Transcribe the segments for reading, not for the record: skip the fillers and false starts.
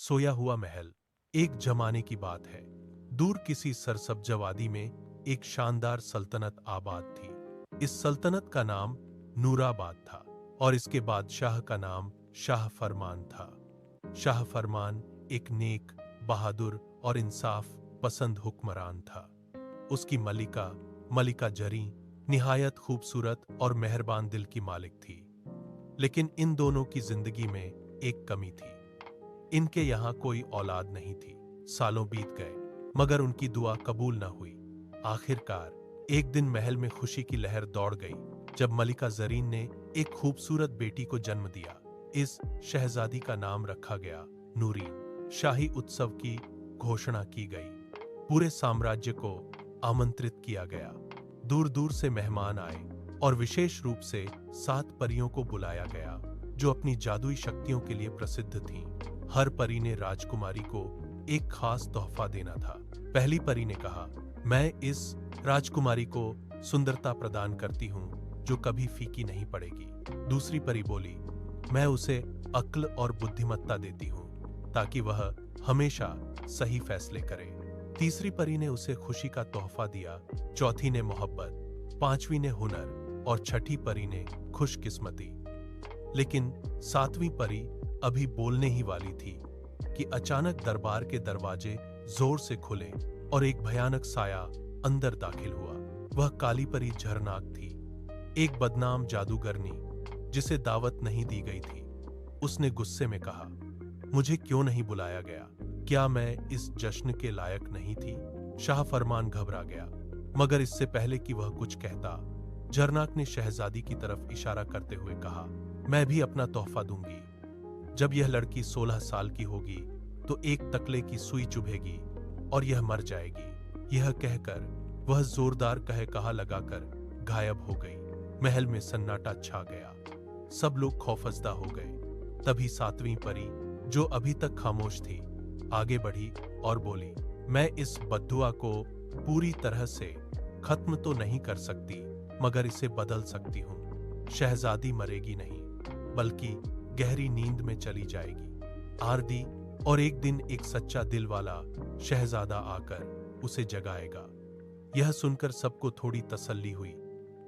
सोया हुआ महल। एक जमाने की बात है। दूर किसी सरसब्ज वादी में एक शानदार सल्तनत आबाद थी। इस सल्तनत का नाम नूराबाद था और इसके बादशाह का नाम शाह फरमान था। शाह फरमान एक नेक, बहादुर और इंसाफ पसंद हुक्मरान था। उसकी मलिका जरी निहायत खूबसूरत और मेहरबान दिल की मालिक थी। लेकिन इन दोनों की जिंदगी में एक कमी थी। इनके यहाँ कोई औलाद नहीं थी। सालों बीत गए मगर उनकी दुआ कबूल न हुई। आखिरकार एक दिन महल में खुशी की लहर दौड़ गई जब मलिका जरीन ने एक खूबसूरत बेटी को जन्म दिया। इस शहजादी का नाम रखा गया नूरीन। शाही उत्सव की घोषणा की गई। पूरे साम्राज्य को आमंत्रित किया गया। दूर दूर से मेहमान आए और विशेष रूप से 7 परियों को बुलाया गया जो अपनी जादुई शक्तियों के लिए प्रसिद्ध थीं। हर परी ने राजकुमारी को एक खास तोहफा देना था। पहली परी ने कहा, मैं इस राजकुमारी को सुंदरता प्रदान करती हूँ जो कभी फीकी नहीं पड़ेगी। दूसरी परी बोली, मैं उसे अक्ल और बुद्धिमत्ता देती हूँ ताकि वह हमेशा सही फैसले करे। तीसरी परी ने उसे खुशी का तोहफा दिया। चौथी ने मोहब्बत, पांचवी ने हुनर और छठी परी ने खुशकिस्मती। लेकिन 7वीं परी अभी बोलने ही वाली थी कि अचानक दरबार के दरवाजे जोर से खुले और एक भयानक साया अंदर दाखिल हुआ। वह काली परी झरनाक थी, एक बदनाम जादूगरनी जिसे दावत नहीं दी गई थी। उसने गुस्से में कहा, मुझे क्यों नहीं बुलाया गया? क्या मैं इस जश्न के लायक नहीं थी? शाह फरमान घबरा गया, मगर इससे पहले कि वह कुछ कहता, झरनाक ने शहजादी की तरफ इशारा करते हुए कहा, मैं भी अपना तोहफा दूंगी। जब यह लड़की 16 साल की होगी तो एक तकले की सुई चुभेगी और यह मर जाएगी। यह कहकर वह जोरदार कहा लगाकर गायब हो गई। महल में सन्नाटा छा गया। सब लोग खौफजदा हो गए। तभी 7वीं परी, जो अभी तक खामोश थी, आगे बढ़ी और बोली, मैं इस बद्दुआ को पूरी तरह से खत्म तो नहीं कर सकती मगर इसे बदल सकती हूँ। शहजादी मरेगी नहीं बल्कि गहरी नींद में चली जाएगी। आरदी और एक दिन एक सच्चा दिल वाला शहजादा आकर उसे जगाएगा। यह सुनकर सबको थोड़ी तसल्ली हुई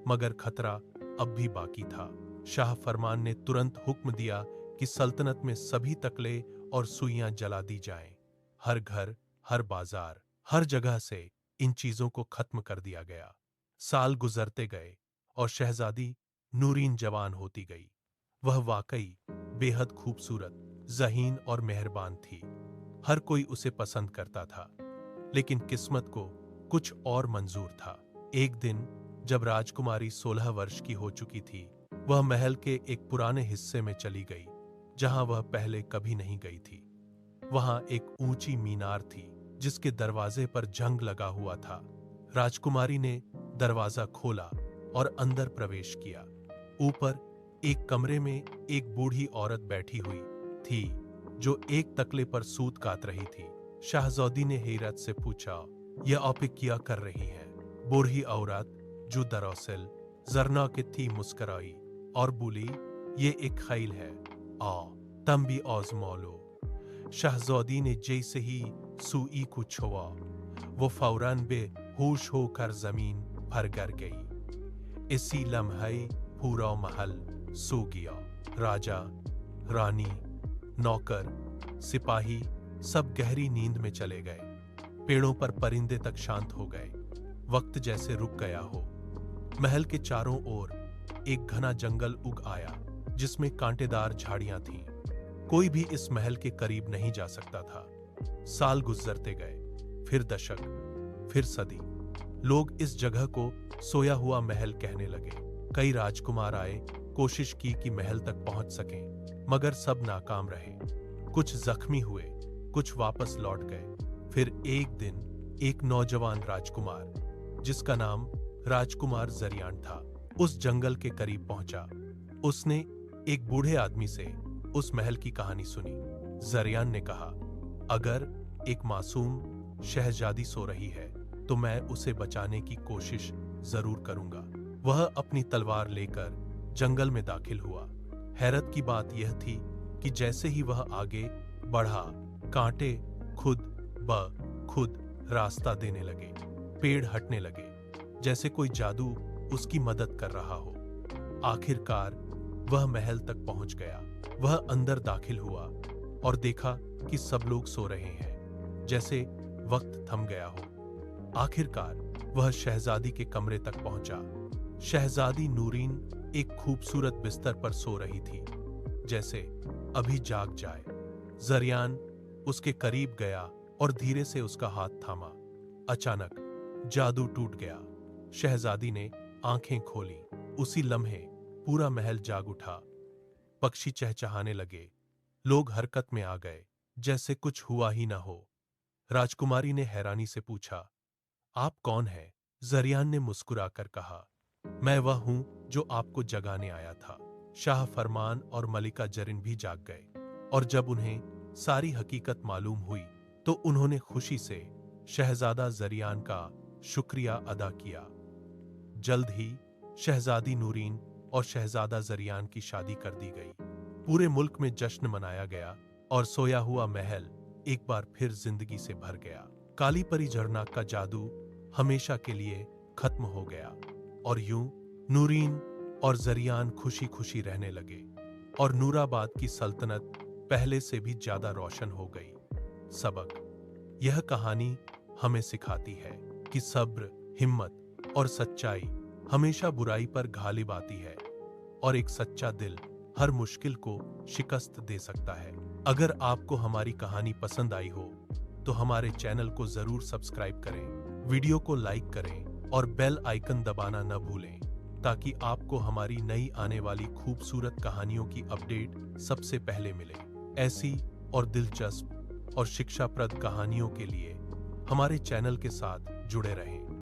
मगर खतरा अब भी बाकी था। शाह फरमान ने तुरंत हुक्म दिया कि सल्तनत में सभी तकले और सुइयां जला दी जाएं। हर घर, हर बाजार, हर जगह से इन चीजों को खत्म कर दिया गया। साल गुजरते गए और शहजादी नूरीन जवान होती गई। वह वाकई बेहद खूबसूरत, ज़हीन और मेहरबान थी। हर कोई उसे पसंद करता था। लेकिन किस्मत को कुछ और मंजूर था। एक दिन जब राजकुमारी 16 वर्ष की हो चुकी थी, वह महल के एक पुराने हिस्से में चली गई जहां वह पहले कभी नहीं गई थी। वहां एक ऊंची मीनार थी जिसके दरवाजे पर जंग लगा हुआ था। राजकुमारी ने दरवाजा खोला और अंदर प्रवेश किया। ऊपर एक कमरे में एक बूढ़ी औरत बैठी हुई थी जो एक तकले पर सूत काट रही थी। शहजादी ने हैरत से पूछा, यह आप क्या कर रही है? बूढ़ी औरत, जो दरअसल जरना की थी, मुस्कुराई और बोली, ये एक खैल है, तुम भी आजमा लो। शहजादी ने जैसे ही सुई को छुआ, वो फौरन बेहोश होकर जमीन पर गिर गई। इसी लम्हे पूरा महल सो गया। राजा, रानी, नौकर, सिपाही सब गहरी नींद में चले गए। पेड़ों पर परिंदे तक शांत हो गए। वक्त जैसे रुक गया हो। महल के चारों ओर एक घना जंगल उग आया जिसमें कांटेदार झाड़ियां थीं। कोई भी इस महल के करीब नहीं जा सकता था। साल गुजरते गए, फिर दशक, फिर सदी। लोग इस जगह को सोया हुआ महल कहने लगे। कई राजकुमार आए, कोशिश की कि महल तक पहुंच सकें, मगर सब नाकाम रहे। कुछ जख्मी हुए, कुछ वापस लौट गए। फिर एक दिन एक नौजवान राजकुमार, जिसका नाम राजकुमार जरियान था, उस जंगल के करीब पहुंचा। उसने एक बूढ़े आदमी से उस महल की कहानी सुनी। जरियान ने कहा, अगर एक मासूम शहजादी सो रही है तो मैं उसे बचाने की कोशिश जरूर करूंगा। वह अपनी तलवार लेकर जंगल में दाखिल हुआ। हैरत की बात यह थी कि जैसे ही वह आगे बढ़ा, कांटे खुद ब खुद रास्ता देने लगे। पेड़ हटने लगे, जैसे कोई जादू उसकी मदद कर रहा हो। आखिरकार वह महल तक पहुंच गया। वह अंदर दाखिल हुआ और देखा कि सब लोग सो रहे हैं, जैसे वक्त थम गया हो। आखिरकार वह शहजादी के कमरे तक पहुंचा। शहजादी नूरीन एक खूबसूरत बिस्तर पर सो रही थी, जैसे अभी जाग जाए। जरियान उसके करीब गया और धीरे से उसका हाथ थामा। अचानक जादू टूट गया। शहजादी ने आंखें खोली। उसी लम्हे पूरा महल जाग उठा। पक्षी चहचहाने लगे, लोग हरकत में आ गए, जैसे कुछ हुआ ही ना हो। राजकुमारी ने हैरानी से पूछा, आप कौन हैं? जरियान ने मुस्कुराकर कहा, मैं वह हूं जो आपको जगाने आया था। शाह फरमान और मलिका जरिन भी जाग गए, और जब उन्हें सारी हकीकत मालूम हुई तो उन्होंने खुशी से शहजादा जरियान का शुक्रिया अदा किया। जल्द ही शहजादी नूरीन और शहजादा जरियान की शादी कर दी गई। पूरे मुल्क में जश्न मनाया गया और सोया हुआ महल एक बार फिर जिंदगी से भर गया। काली परी झरना का जादू हमेशा के लिए खत्म हो गया, और यूं नूरीन और जरियान खुशी खुशी रहने लगे, और नूराबाद की सल्तनत पहले से भी ज्यादा रोशन हो गई। सबक: यह कहानी हमें सिखाती है कि सब्र, हिम्मत और सच्चाई हमेशा बुराई पर गालिब आती है, और एक सच्चा दिल हर मुश्किल को शिकस्त दे सकता है। अगर आपको हमारी कहानी पसंद आई हो तो हमारे चैनल को जरूर सब्सक्राइब करें, वीडियो को लाइक करें और बेल आइकन दबाना न भूलें, ताकि आपको हमारी नई आने वाली खूबसूरत कहानियों की अपडेट सबसे पहले मिले। ऐसी और दिलचस्प और शिक्षाप्रद कहानियों के लिए हमारे चैनल के साथ जुड़े रहें।